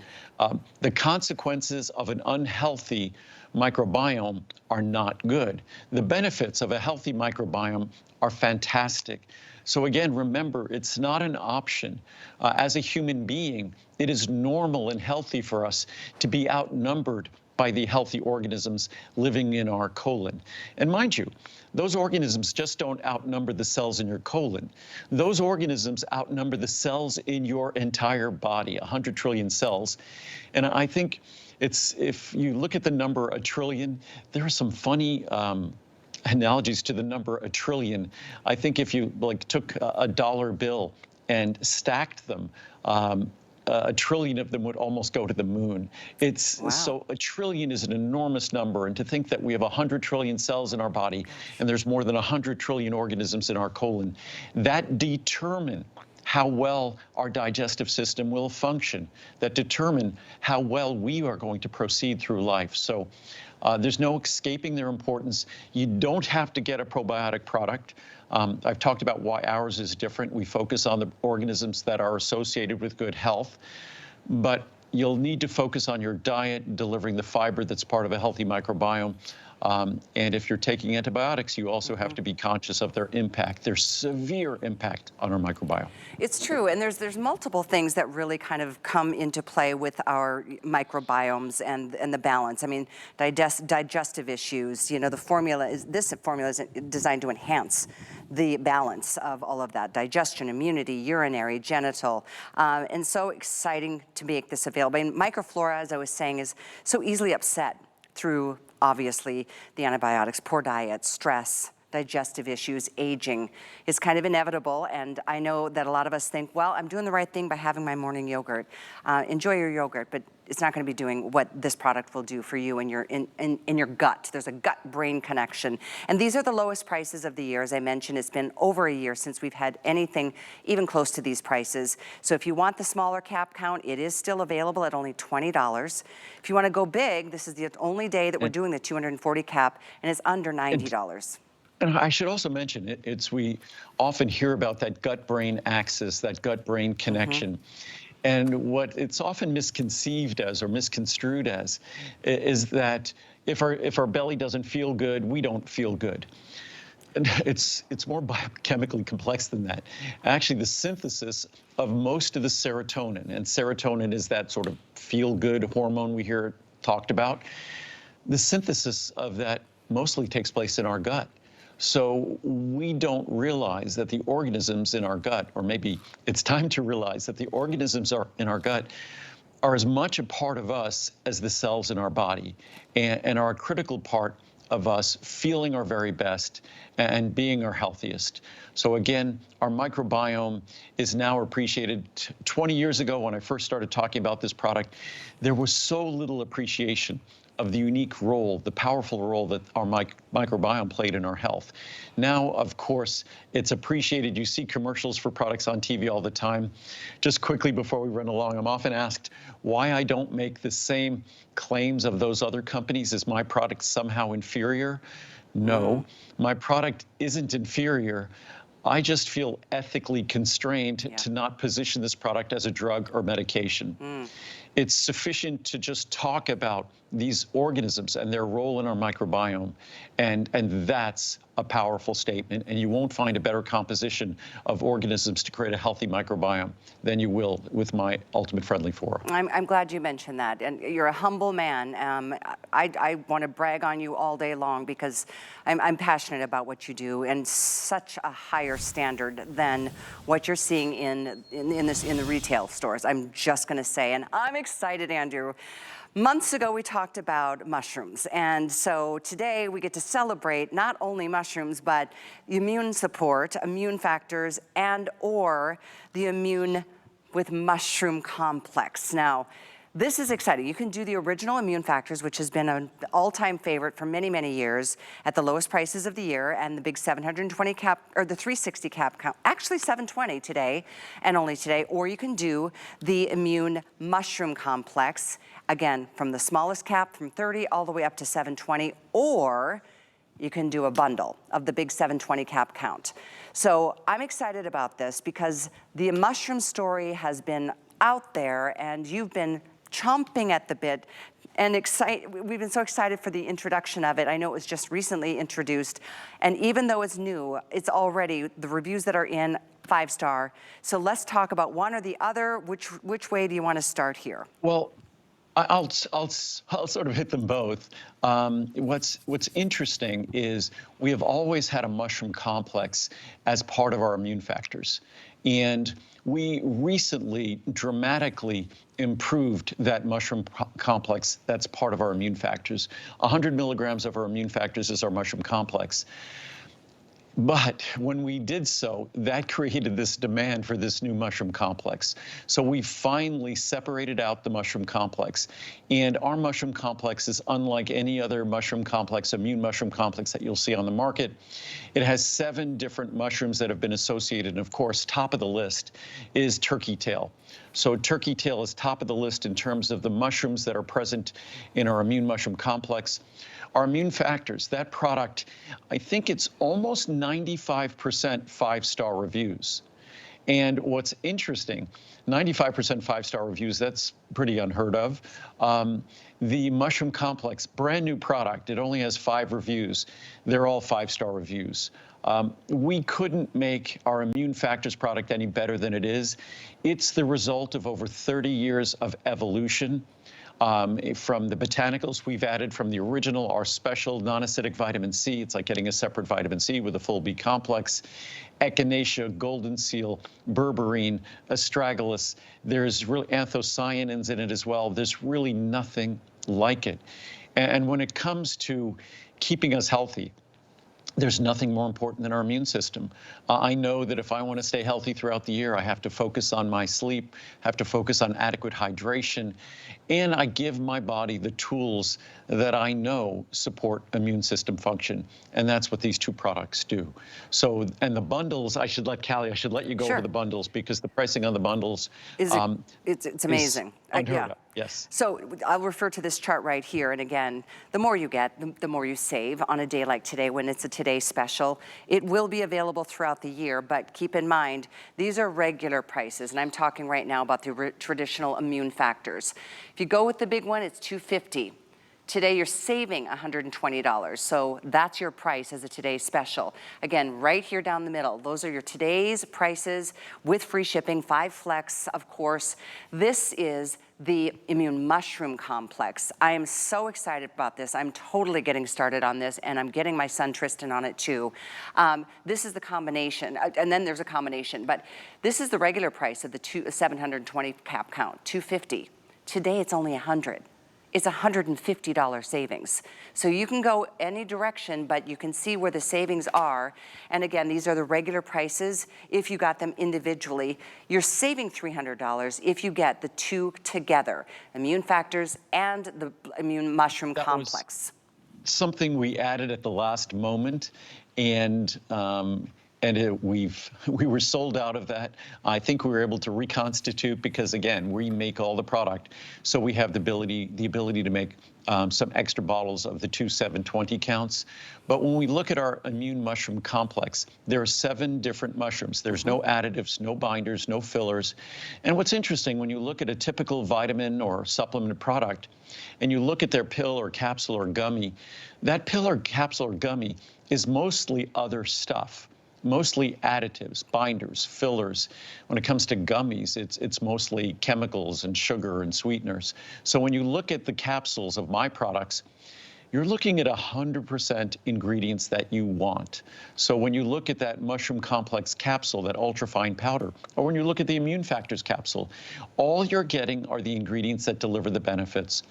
The consequences of an unhealthy microbiome are not good. The benefits of a healthy microbiome are fantastic. So again, remember, it's not an option. As a human being, it is normal and healthy for us to be outnumbered by the healthy organisms living in our colon. And mind you, those organisms just don't outnumber the cells in your colon. Those organisms outnumber the cells in your entire body, 100 trillion cells. And I think if you look at the number a trillion, there are some funny analogies to the number a trillion. I think if you took a dollar bill and stacked them, a trillion of them would almost go to the moon. So a trillion is an enormous number, and to think that we have 100 trillion cells in our body and there's more than 100 trillion organisms in our colon, that determine how well our digestive system will function, that determine how well we are going to proceed through life. So there's no escaping their importance. You don't have to get a probiotic product. I've talked about why ours is different. We focus on the organisms that are associated with good health, but you'll need to focus on your diet, delivering the fiber that's part of a healthy microbiome. And if you're taking antibiotics, you also have to be conscious of their impact, their severe impact on our microbiome. It's true, and there's multiple things that really kind of come into play with our microbiomes and the balance. I mean, digestive issues, you know, this formula is designed to enhance the balance of all of that: digestion, immunity, urinary, genital, and so exciting to make this available. And microflora, as I was saying, is so easily upset through, obviously, the antibiotics, poor diet, stress, digestive issues, aging is kind of inevitable. And I know that a lot of us think, well, I'm doing the right thing by having my morning yogurt. Enjoy your yogurt, but it's not going to be doing what this product will do for you in your gut. There's a gut-brain connection. And these are the lowest prices of the year. As I mentioned, it's been over a year since we've had anything even close to these prices. So if you want the smaller cap count, it is still available at only $20. If you want to go big, this is the only day that we're doing the 240 cap, and it's under $90. And I should also mention, we often hear about that gut-brain axis, that gut-brain connection. And what it's often misconceived as or misconstrued as is that if our belly doesn't feel good, we don't feel good. And it's more biochemically complex than that. Actually, the synthesis of most of the serotonin, and serotonin is that sort of feel-good hormone we hear talked about, the synthesis of that mostly takes place in our gut. So we don't realize that the organisms in our gut, or maybe it's time to realize that the organisms in our gut are as much a part of us as the cells in our body, and are a critical part of us feeling our very best and being our healthiest. So again, our microbiome is now appreciated. 20 years ago, when I first started talking about this product, there was so little appreciation of the unique role, the powerful role that our microbiome played in our health. Now, of course, it's appreciated. You see commercials for products on TV all the time. Just quickly before we run along, I'm often asked why I don't make the same claims of those other companies. Is my product somehow inferior? No, my product isn't inferior. I just feel ethically constrained to not position this product as a drug or medication. It's sufficient to just talk about these organisms and their role in our microbiome, and that's a powerful statement, and you won't find a better composition of organisms to create a healthy microbiome than you will with my Ultimate Friendly 4. I'm glad you mentioned that, and you're a humble man. I want to brag on you all day long because I'm passionate about what you do, and such a higher standard than what you're seeing in the retail stores. I'm just going to say, and I'm excited, Andrew. Months ago, we talked about mushrooms, and so today we get to celebrate not only mushrooms, but immune support, immune factors, and or the immune with mushroom complex. Now, this is exciting. You can do the original immune factors, which has been an all-time favorite for many, many years at the lowest prices of the year, and the big 720 cap, or the 360 cap count, actually 720 today, and only today, or you can do the immune mushroom complex, again, from the smallest cap, from 30 all the way up to 720, or you can do a bundle of the big 720 cap count. So I'm excited about this because the mushroom story has been out there, and you've been chomping at the bit and we've been so excited for the introduction of it. I know it was just recently introduced, and even though it's new, it's already, the reviews that are in, 5-star. So let's talk about one or the other. Which way do you want to start here? Well, I'll sort of hit them both. What's interesting is we have always had a mushroom complex as part of our immune factors. And we recently dramatically improved that mushroom complex that's part of our immune factors. 100 milligrams of our immune factors is our mushroom complex. But when we did so, that created this demand for this new mushroom complex. So we finally separated out the mushroom complex. And our mushroom complex is unlike any other mushroom complex, immune mushroom complex that you'll see on the market. It has 7 different mushrooms that have been associated. And of course, top of the list is turkey tail. So turkey tail is top of the list in terms of the mushrooms that are present in our immune mushroom complex. Our immune factors, that product, I think it's almost 95% 5-star reviews. And what's interesting, 95% 5-star reviews, that's pretty unheard of. The mushroom complex, brand new product, it only has 5 reviews. They're all 5-star reviews. We couldn't make our immune factors product any better than it is. It's the result of over 30 years of evolution. From the botanicals we've added from the original, our special non-acidic vitamin C. It's like getting a separate vitamin C with a full B complex. Echinacea, golden seal, berberine, astragalus. There's really anthocyanins in it as well. There's really nothing like it. And when it comes to keeping us healthy, there's nothing more important than our immune system. I know that if I want to stay healthy throughout the year, I have to focus on my sleep, have to focus on adequate hydration, and I give my body the tools that I know support immune system function. And that's what these 2 products do. So, and the bundles, I should let you go over the bundles, because the pricing on the bundles it's amazing. Unheard of. Yes. So I'll refer to this chart right here. And again, the more you get, the more you save on a day like today when it's a Today Special. It will be available throughout the year, but keep in mind, these are regular prices. And I'm talking right now about the traditional immune factors. If you go with the big one, it's $250. Today you're saving $120, so that's your price as a today's special. Again, right here down the middle, those are your today's prices with free shipping, 5 flex, of course. This is the Immune Mushroom Complex. I am so excited about this. I'm totally getting started on this, and I'm getting my son Tristan on it too. This is the combination, and then there's a combination, but this is the regular price of the 720 cap count, $250. Today it's only $100. It's $150 savings. So you can go any direction, but you can see where the savings are. And again, these are the regular prices. If you got them individually, you're saving $300 if you get the two together, Immune Factors and the Immune Mushroom Complex. Something we added at the last moment, and we were sold out of that. I think we were able to reconstitute because, again, we make all the product, so we have the ability to make some extra bottles of the 2 720 counts. But when we look at our Immune Mushroom Complex, there are 7 different mushrooms. There's no additives, no binders, no fillers. And what's interesting, when you look at a typical vitamin or supplement product, and you look at their pill or capsule or gummy, that pill or capsule or gummy is mostly other stuff. Mostly additives, binders, fillers. When it comes to gummies, it's mostly chemicals and sugar and sweeteners. So when you look at the capsules of my products, you're looking at 100% ingredients that you want. So when you look at that Mushroom Complex capsule, that ultrafine powder, or when you look at the Immune Factors capsule, all you're getting are the ingredients that deliver the benefits.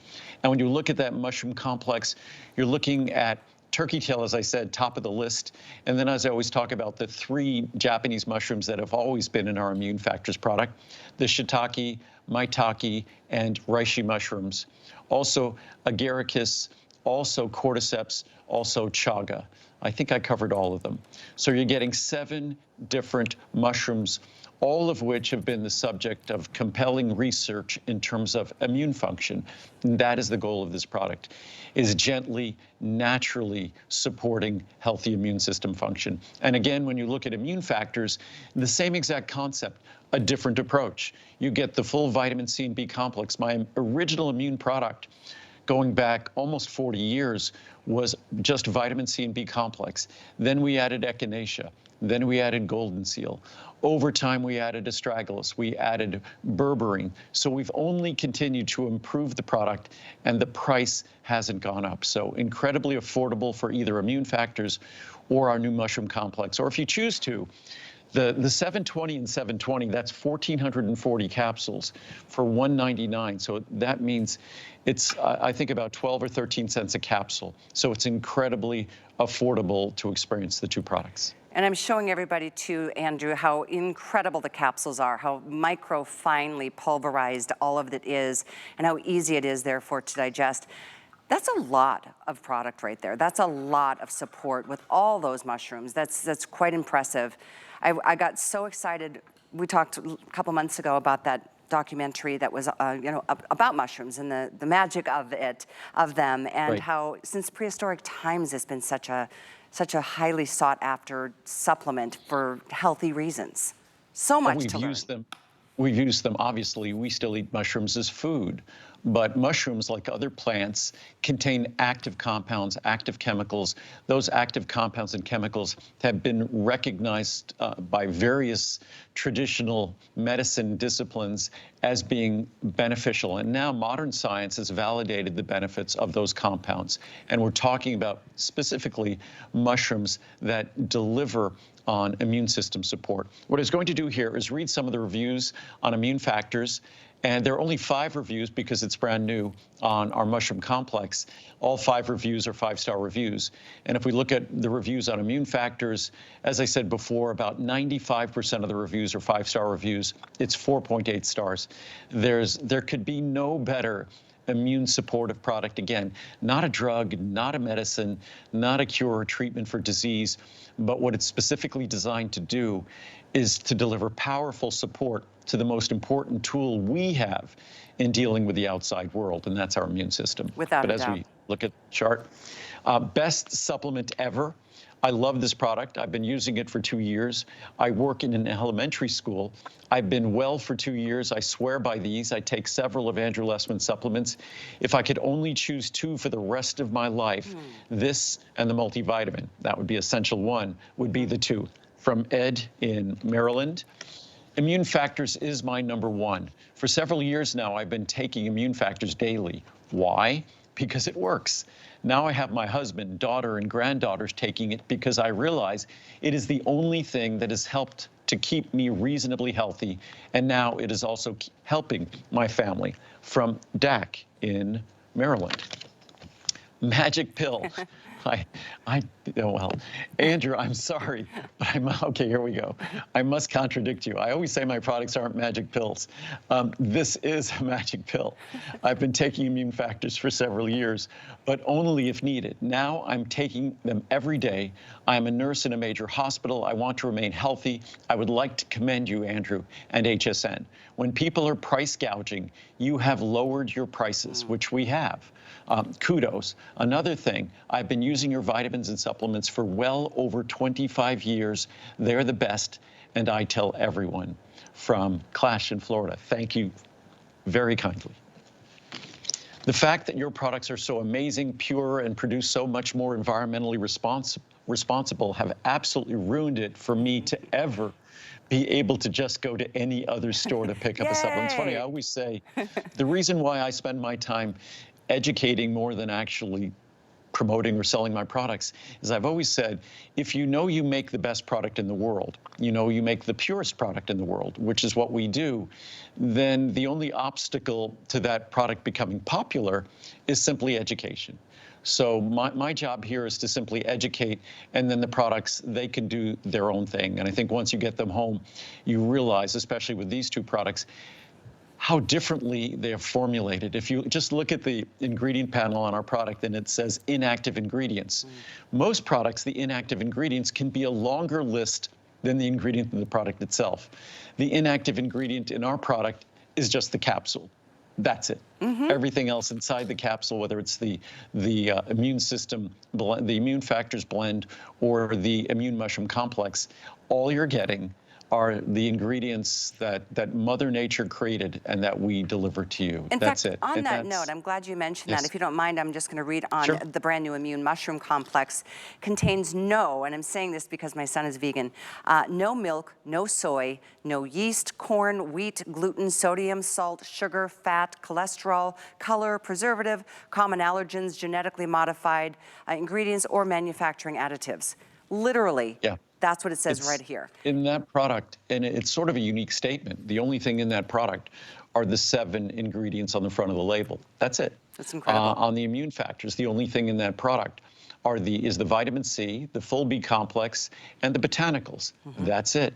And when you look at that Mushroom Complex, you're looking at turkey tail, as I said, top of the list. And then, as I always talk about, the 3 Japanese mushrooms that have always been in our Immune Factors product, the shiitake, maitake, and reishi mushrooms. Also agaricus, also cordyceps, also chaga. I think I covered all of them. So you're getting 7 different mushrooms, all of which have been the subject of compelling research in terms of immune function. And that is the goal of this product, is gently, naturally supporting healthy immune system function. And again, when you look at Immune Factors, the same exact concept, a different approach. You get the full vitamin C and B complex. My original immune product, going back almost 40 years, was just vitamin C and B complex. Then we added echinacea. Then we added golden seal. Over time, we added astragalus. We added berberine. So we've only continued to improve the product, and the price hasn't gone up. So incredibly affordable for either Immune Factors or our new Mushroom Complex. Or if you choose to, the 720 and 720, that's 1,440 capsules for $199. So that means it's, I think, about 12 or 13 cents a capsule. So it's incredibly affordable to experience the 2 products. And I'm showing everybody too, Andrew, how incredible the capsules are, how micro-finely pulverized all of it is, and how easy it is, therefore, to digest. That's a lot of product right there. That's a lot of support with all those mushrooms. That's quite impressive. I got so excited. We talked a couple months ago about that documentary that was, about mushrooms and the magic of them, and Right. how since prehistoric times it's been such a highly sought after supplement for healthy reasons. So much to learn. We've used them, obviously, we still eat mushrooms as food, but mushrooms, like other plants, contain active compounds, active chemicals. Those active compounds and chemicals have been recognized by various traditional medicine disciplines as being beneficial. And now modern science has validated the benefits of those compounds. And we're talking about specifically mushrooms that deliver on immune system support. What I was going to do here is read some of the reviews on Immune Factors. And there are only 5 reviews because it's brand new on our Mushroom Complex. All 5 reviews are 5-star reviews. And if we look at the reviews on Immune Factors, as I said before, about 95% of the reviews are 5-star reviews. It's 4.8 stars. There could be no better immune supportive product. Again, not a drug, not a medicine, not a cure or treatment for disease, but what it's specifically designed to do is to deliver powerful support to the most important tool we have in dealing with the outside world, and that's our immune system. Without a doubt. But as we look at the chart, best supplement ever. I love this product. I've been using it for 2 years. I work in an elementary school. I've been well for 2 years. I swear by these. I take several of Andrew Lessman supplements. If I could only choose 2 for the rest of my life, this and the multivitamin, that would be essential 1, would be the 2. From Ed in Maryland. Immune Factors is my number 1. For several years now, I've been taking Immune Factors daily. Why? Because it works. Now I have my husband, daughter, and granddaughters taking it because I realize it is the only thing that has helped to keep me reasonably healthy. And now it is also helping my family. From Dak in Maryland. Magic pill. Well, Andrew, I'm sorry, but okay, here we go. I must contradict you. I always say my products aren't magic pills. This is a magic pill. I've been taking Immune Factors for several years, but only if needed. Now I'm taking them every day. I'm a nurse in a major hospital. I want to remain healthy. I would like to commend you, Andrew, and HSN. When people are price gouging, you have lowered your prices, which we have. Kudos. Another thing, I've been using your vitamins and supplements for well over 25 years. They're the best, and I tell everyone. From Clash in Florida, thank you very kindly. The fact that your products are so amazing, pure, and produce so much more environmentally responsible have absolutely ruined it for me to ever be able to just go to any other store to pick up a supplement. It's funny, I always say, the reason why I spend my time educating more than actually promoting or selling my products is I've always said, if you know you make the best product in the world, you know you make the purest product in the world, which is what we do, then the only obstacle to that product becoming popular is simply education. So my job here is to simply educate, and then the products, they can do their own thing. And I think once you get them home, you realize, especially with these 2 products, how differently they are formulated. If you just look at the ingredient panel on our product and it says inactive ingredients, most products, the inactive ingredients can be a longer list than the ingredient in the product itself. The inactive ingredient in our product is just the capsule. That's it. Everything else inside the capsule, whether it's the immune system, the Immune Factors blend, or the immune mushroom complex, all you're getting are the ingredients that Mother Nature created and that we deliver to you. That's it. On that note, I'm glad you mentioned that. If you don't mind, I'm just going to read on the brand new Immune Mushroom Complex. Contains no, and I'm saying this because my son is vegan, no milk, no soy, no yeast, corn, wheat, gluten, sodium, salt, sugar, fat, cholesterol, color, preservative, common allergens, genetically modified ingredients, or manufacturing additives. Literally. That's what it says right here. In that product, and it's sort of a unique statement. The only thing in that product are the 7 ingredients on the front of the label. That's it. That's incredible. On the Immune Factors, the only thing in that product is the vitamin C, the full B complex, and the botanicals. That's it.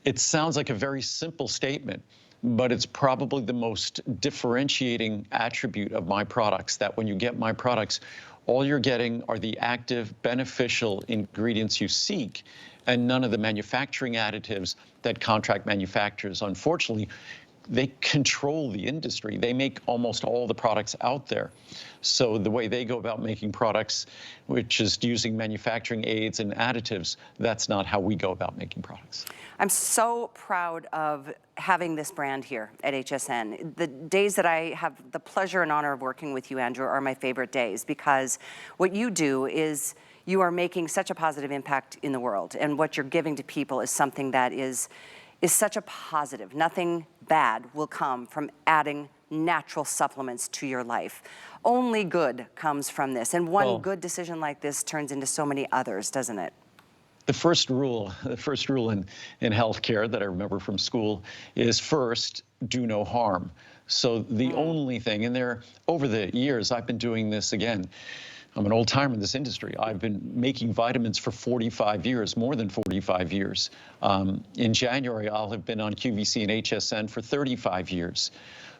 It sounds like a very simple statement, but it's probably the most differentiating attribute of my products, that when you get my products, all you're getting are the active, beneficial ingredients you seek, and none of the manufacturing additives that contract manufacturers, unfortunately, they control the industry. They make almost all the products out there. So the way they go about making products, which is using manufacturing aids and additives, that's not how we go about making products. I'm so proud of having this brand here at HSN. The days that I have the pleasure and honor of working with you, Andrew, are my favorite days, because what you do is you are making such a positive impact in the world, and what you're giving to people is something that is such a positive. Nothing bad will come from adding natural supplements to your life. Only good comes from this, and one good decision like this turns into so many others, doesn't it? The first rule in healthcare that I remember from school is first, do no harm. So the only thing, and over the years, I've been doing this again. I'm an old timer in this industry. I've been making vitamins for 45 years, more than 45 years. In January, I'll have been on QVC and HSN for 35 years.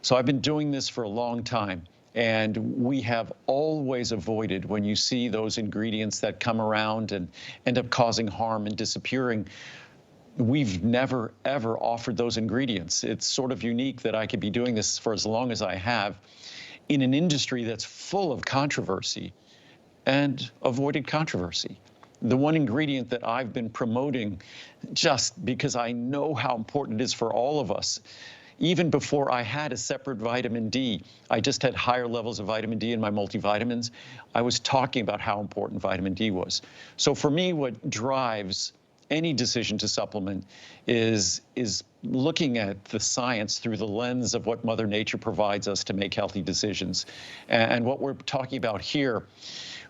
So I've been doing this for a long time. And we have always avoided, when you see those ingredients that come around and end up causing harm and disappearing, we've never, ever offered those ingredients. It's sort of unique that I could be doing this for as long as I have in an industry that's full of controversy, and avoided controversy. the one ingredient that I've been promoting just because I know how important it is for all of us. Even before I had a separate vitamin D, I just had higher levels of vitamin D in my multivitamins. I was talking about how important vitamin D was. So for me, what drives any decision to supplement is looking at the science through the lens of what Mother Nature provides us to make healthy decisions. And what we're talking about here,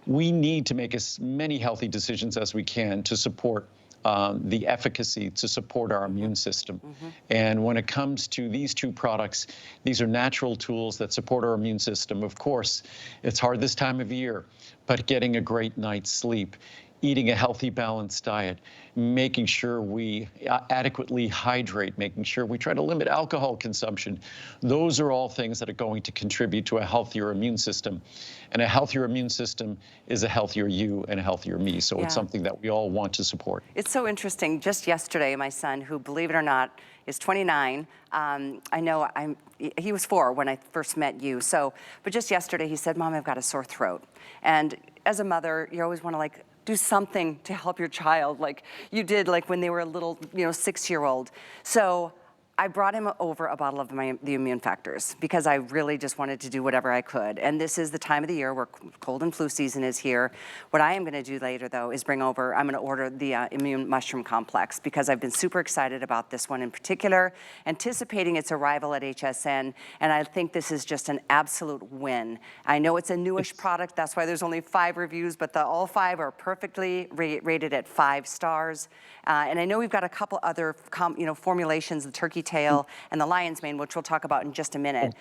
we need to make as many healthy decisions as we can to support the efficacy to support our immune system. And when it comes to these two products, these are natural tools that support our immune system. Of course, it's hard this time of year, but getting a great night's sleep, eating a healthy, balanced diet, making sure we adequately hydrate, making sure we try to limit alcohol consumption. Those are all things that are going to contribute to a healthier immune system. And a healthier immune system is a healthier you and a healthier me. So it's something that we all want to support. It's so interesting. Just yesterday, my son, who, believe it or not, is 29. I know he was 4 when I first met you. But just yesterday, he said, "Mom, I've got a sore throat." And as a mother, you always want to do something to help your child, like you did, like when they were a little, 6-year-old. So I brought him over a bottle of the immune factors because I really just wanted to do whatever I could. And this is the time of the year where cold and flu season is here. What I am gonna do later though is I'm gonna order the immune mushroom complex because I've been super excited about this one in particular, anticipating its arrival at HSN, and I think this is just an absolute win. I know it's a newish product, that's why there's only 5 reviews, but all 5 are perfectly rated at 5 stars. And I know we've got a couple other formulations, the turkey tail and the lion's mane, which we'll talk about in just a minute.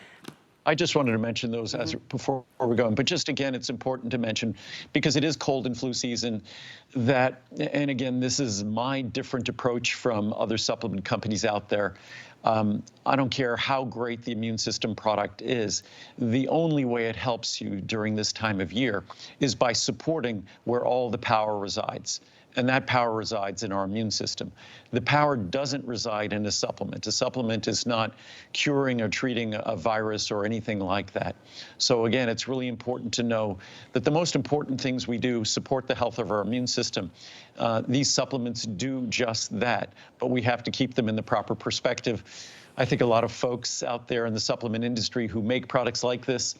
I just wanted to mention those before we go. But just again, it's important to mention, because it is cold and flu season, that, and again, this is my different approach from other supplement companies out there. I don't care how great the immune system product is. The only way it helps you during this time of year is by supporting where all the power resides. And that power resides in our immune system. The power doesn't reside in a supplement. A supplement is not curing or treating a virus or anything like that. So again, it's really important to know that the most important things we do support the health of our immune system. These supplements do just that, but we have to keep them in the proper perspective. I think a lot of folks out there in the supplement industry who make products like this,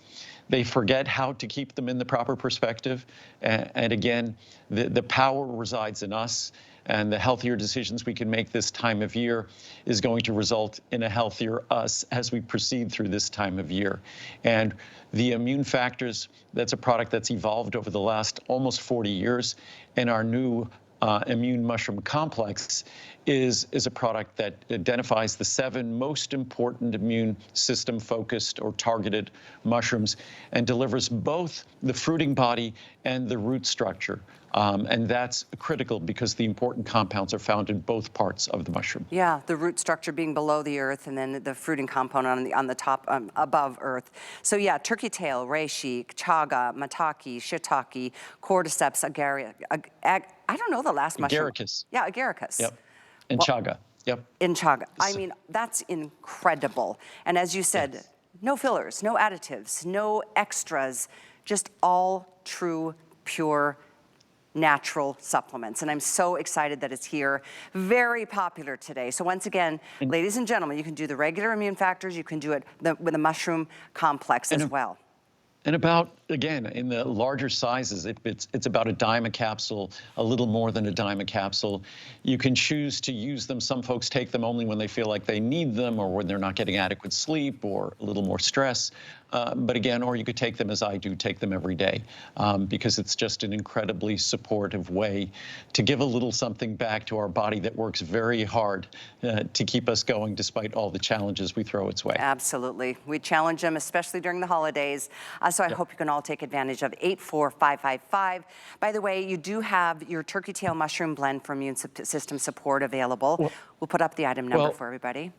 they forget how to keep them in the proper perspective. And again, the power resides in us, and the healthier decisions we can make this time of year is going to result in a healthier us as we proceed through this time of year. And the immune factors, that's a product that's evolved over the last almost 40 years, and our new immune mushroom complex is a product that identifies the 7 most important immune system focused or targeted mushrooms and delivers both the fruiting body and the root structure. And that's critical because the important compounds are found in both parts of the mushroom. Yeah, the root structure being below the earth and then the fruiting component on the top above earth. So yeah, turkey tail, reishi, chaga, maitake, shiitake, cordyceps, I don't know the last mushroom. Agaricus. Yeah, agaricus. Yep. And chaga. Yep. In chaga. I mean, that's incredible. And as you said, no fillers, no additives, no extras, just all true, pure, natural supplements. And I'm so excited that it's here. Very popular today. So once again, ladies and gentlemen, you can do the regular immune factors, you can do it with a mushroom complex as well. And about, again, in the larger sizes, it's about a dime a capsule, a little more than a dime a capsule. You can choose to use them. Some folks take them only when they feel like they need them or when they're not getting adequate sleep or a little more stress. But again, or you could take them as I do, take them every day, because it's just an incredibly supportive way to give a little something back to our body that works very hard to keep us going despite all the challenges we throw its way. Absolutely. We challenge them, especially during the holidays. So I hope you can all take advantage of 84555. By the way, you do have your turkey tail mushroom blend for immune system support available. We'll put up the item number for everybody.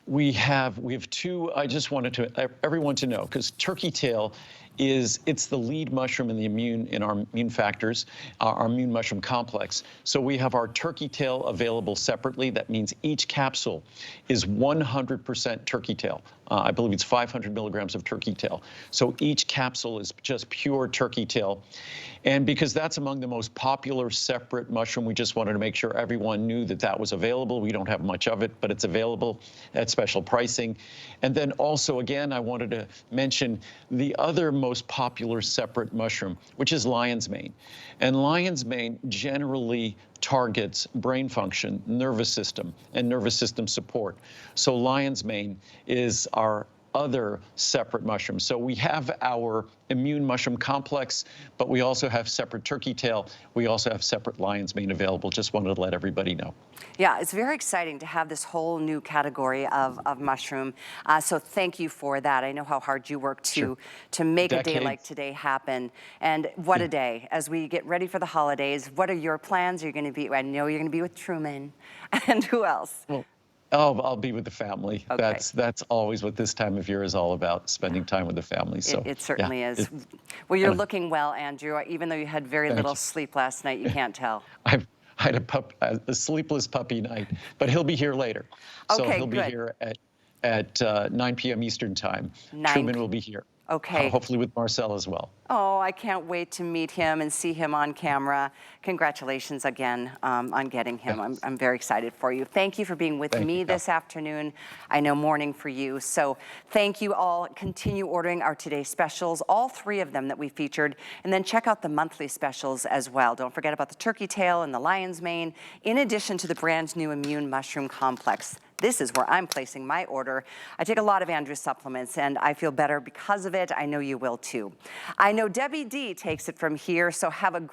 We have 2, I just wanted everyone to know, because turkey tail it's the lead mushroom in our immune factors, our immune mushroom complex. So we have our turkey tail available separately. That means each capsule is 100% turkey tail. I believe it's 500 milligrams of turkey tail. So each capsule is just pure turkey tail. And because that's among the most popular separate mushroom, we just wanted to make sure everyone knew that that was available. We don't have much of it, but it's available at special pricing. And then also, again, I wanted to mention the other most popular separate mushroom, which is lion's mane. And lion's mane generally targets brain function, nervous system, and nervous system support. So lion's mane is our other separate mushrooms. So we have our immune mushroom complex, but we also have separate turkey tail. We also have separate lion's mane available. Just wanted to let everybody know. Yeah, it's very exciting to have this whole new category of mushroom. So thank you for that. I know how hard you work to make a day like today happen. And what a day. As we get ready for the holidays, what are your plans? You're going to be, I know you're going to be with Truman. And who else? Well, oh, I'll be with the family. Okay. That's always what this time of year is all about, spending time with the family. So it certainly is. Well, you're looking well, Andrew. Even though you had very little sleep last night, you can't tell. I had a sleepless puppy night, but he'll be here later. So Okay, he'll be here at 9 p.m. Eastern time. Truman will be here. Okay. Hopefully with Marcel as well. Oh, I can't wait to meet him and see him on camera. Congratulations again on getting him. I'm very excited for you. Thank you for being with me this afternoon. I know morning for you. So thank you all. Continue ordering our today's specials, all 3 of them that we featured, and then check out the monthly specials as well. Don't forget about the turkey tail and the lion's mane, in addition to the brand new immune mushroom complex. This is where I'm placing my order. I take a lot of Andrew's supplements, and I feel better because of it. I know you will too. I know Debbie D takes it from here, so have a great